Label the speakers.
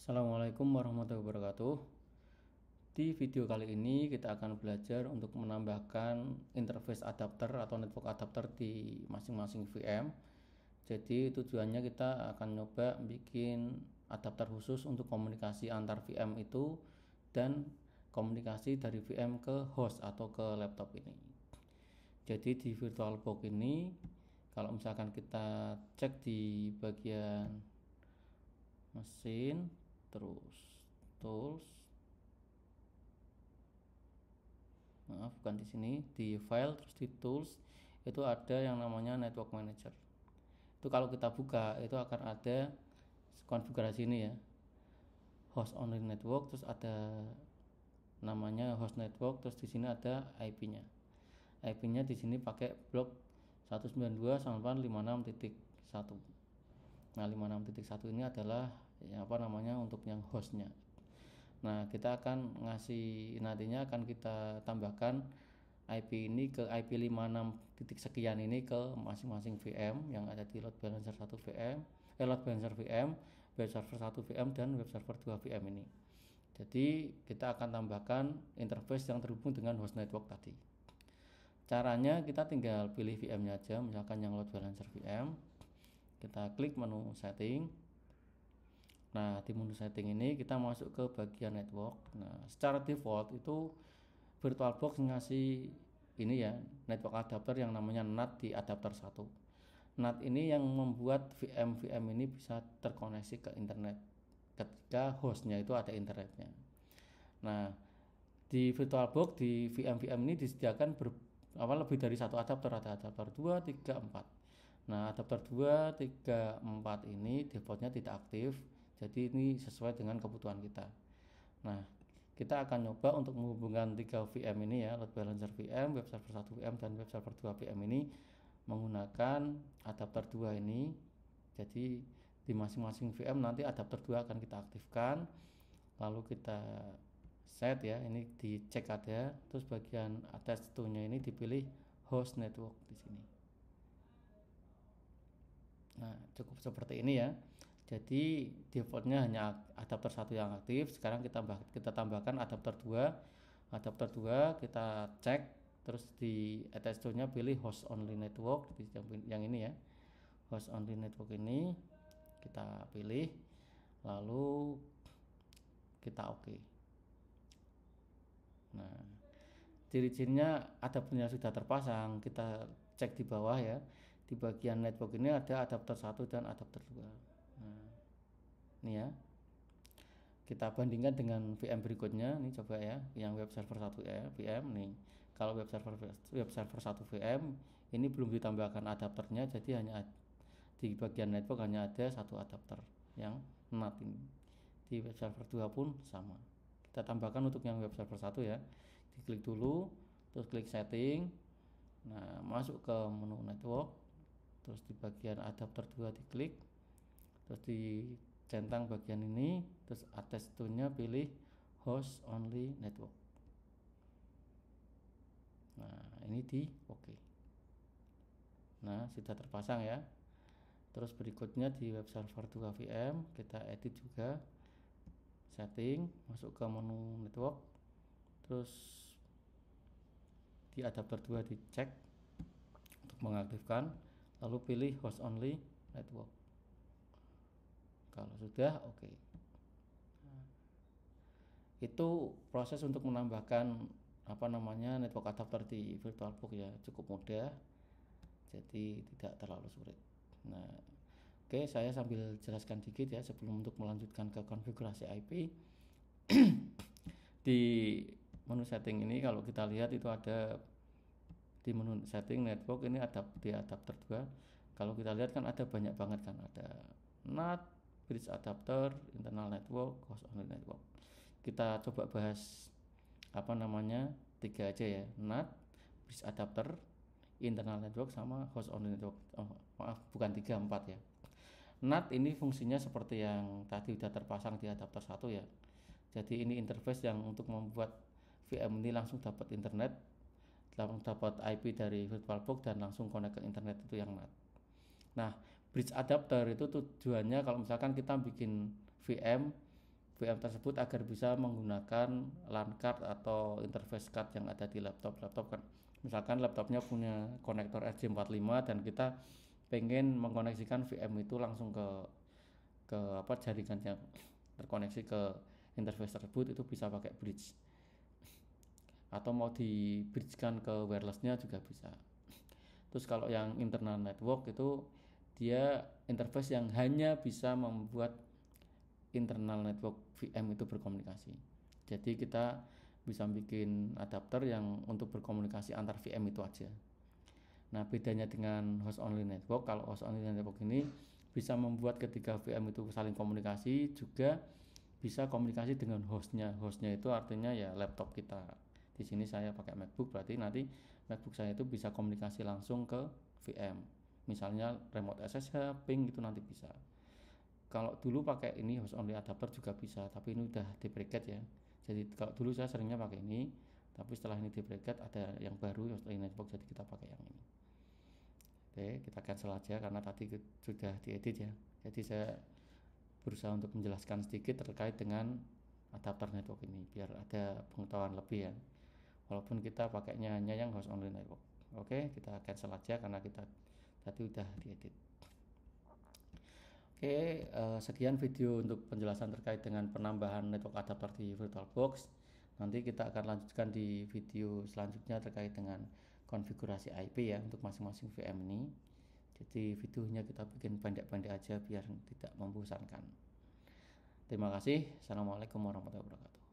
Speaker 1: Assalamualaikum warahmatullahi wabarakatuh. Di video kali ini kita akan belajar untuk menambahkan interface adapter atau network adapter di masing-masing VM. Jadi tujuannya kita akan coba bikin adapter khusus untuk komunikasi antar VM itu dan komunikasi dari VM ke host atau ke laptop ini. Jadi di VirtualBox ini kalau misalkan kita cek di bagian mesin, terus tools, bukan di sini, di file, terus di tools itu ada yang namanya network manager. Itu kalau kita buka itu akan ada konfigurasi ini ya, host only network, terus ada namanya host network, terus di sini ada IP-nya. IP-nya di sini pakai blok 192.168.56.1. Nah, 56.1 ini adalah untuk yang hostnya. Nah, kita akan nantinya akan kita tambahkan IP ini ke IP 56 titik sekian ini ke masing-masing VM yang ada di load balancer 1 VM, load balancer VM, web server 1 VM dan web server 2 VM ini. Jadi kita akan tambahkan interface yang terhubung dengan host network tadi. Caranya kita tinggal pilih VM-nya aja, misalkan yang load balancer VM. Kita klik menu setting. Nah, di menu setting ini kita masuk ke bagian network. Nah, secara default itu VirtualBox ngasih ini ya, network adapter yang namanya NAT di adapter 1. NAT ini yang membuat VM-VM ini bisa terkoneksi ke internet ketika hostnya itu ada internetnya. Nah, di VirtualBox di VM-VM ini disediakan lebih dari satu adapter, ada adapter 2, 3, 4. Nah, adapter 2, 3, 4 ini defaultnya tidak aktif. Jadi ini sesuai dengan kebutuhan kita. Nah, kita akan coba untuk menghubungkan 3 VM ini ya, load balancer VM, web server 1 VM dan web server 2 VM ini menggunakan adapter 2 ini. Jadi di masing-masing VM nanti adapter 2 akan kita aktifkan. Lalu kita set ya, ini dicek ada, terus bagian attach to-nya ini dipilih host network di sini. Nah, cukup seperti ini ya. Jadi defaultnya hanya adapter 1 yang aktif. Sekarang kita tambahkan adapter 2. Adapter 2 kita cek, terus di attach to-nya pilih host only network yang ini ya. Host only network ini kita pilih, lalu kita oke. Nah, ciri-cirinya adapternya sudah terpasang. Kita cek di bawah ya. Di bagian network ini ada adapter 1 dan adapter 2. Nah, ini ya. Kita bandingkan dengan VM berikutnya. Ini coba ya, yang web server 1 VM nih. Kalau web server 1 VM ini belum ditambahkan adapternya, jadi hanya di bagian network hanya ada satu adapter yang NAT ini. Di web server 2 pun sama. Kita tambahkan untuk yang web server 1 ya. Diklik dulu, terus klik setting. Nah, masuk ke menu network. Terus di bagian adapter 2 diklik, terus di centang bagian ini, terus attach to-nya pilih host only network. Nah, ini di oke. Nah, sudah terpasang ya. Terus berikutnya di web server 2 VM kita edit juga, setting, masuk ke menu network, terus di adapter 2 dicek untuk mengaktifkan, lalu pilih host only network. Kalau sudah oke. Itu proses untuk menambahkan network adapter di VirtualBox ya, cukup mudah. Jadi tidak terlalu sulit. Nah, oke, saya sambil jelaskan dikit ya sebelum untuk melanjutkan ke konfigurasi IP. Di menu setting ini kalau kita lihat itu ada di menu setting network ini ada di adapter 2. Kalau kita lihat kan ada banyak banget kan, ada NAT, bridge adapter, internal network, host only network. Kita coba bahas 3 aja ya, NAT, bridge adapter, internal network sama host only network. Bukan 3, 4 ya. NAT ini fungsinya seperti yang tadi udah terpasang di adapter 1 ya. Jadi ini interface yang untuk membuat VM ini langsung dapat internet, langsung dapat IP dari VirtualBox dan langsung connect ke internet, itu yang NAT. Nah, bridge adapter itu tujuannya kalau misalkan kita bikin VM VM tersebut agar bisa menggunakan LAN card atau interface card yang ada di laptop kan. Misalkan laptopnya punya konektor RJ45 dan kita pengen mengkoneksikan VM itu langsung ke jaringan yang terkoneksi ke interface tersebut, itu bisa pakai bridge, atau mau di bridgekan ke wirelessnya juga bisa. Terus kalau yang internal network itu dia interface yang hanya bisa membuat internal network VM itu berkomunikasi. Jadi kita bisa bikin adapter yang untuk berkomunikasi antar VM itu aja. Nah, bedanya dengan host only network, kalau host only network ini bisa membuat ketika VM itu saling komunikasi, juga bisa komunikasi dengan hostnya. Hostnya itu artinya ya laptop kita. Di sini saya pakai MacBook, berarti nanti MacBook saya itu bisa komunikasi langsung ke VM. Misalnya remote SSH, ping itu nanti bisa. Kalau dulu pakai ini host only adapter juga bisa, tapi ini udah di bracket ya. Jadi kalau dulu saya seringnya pakai ini, tapi setelah ini di bracket ada yang baru host only network, jadi kita pakai yang ini. Oke, kita cancel aja karena tadi sudah diedit ya. Jadi saya berusaha untuk menjelaskan sedikit terkait dengan adapter network ini biar ada pengetahuan lebih ya, walaupun kita pakainya hanya yang host only network. Oke, kita cancel aja karena kita tadi udah diedit. Oke, sekian video untuk penjelasan terkait dengan penambahan network adapter di VirtualBox. Nanti kita akan lanjutkan di video selanjutnya terkait dengan konfigurasi IP ya untuk masing-masing VM ini. Jadi videonya kita bikin pendek-pendek aja biar tidak membosankan. Terima kasih. Assalamualaikum warahmatullahi wabarakatuh.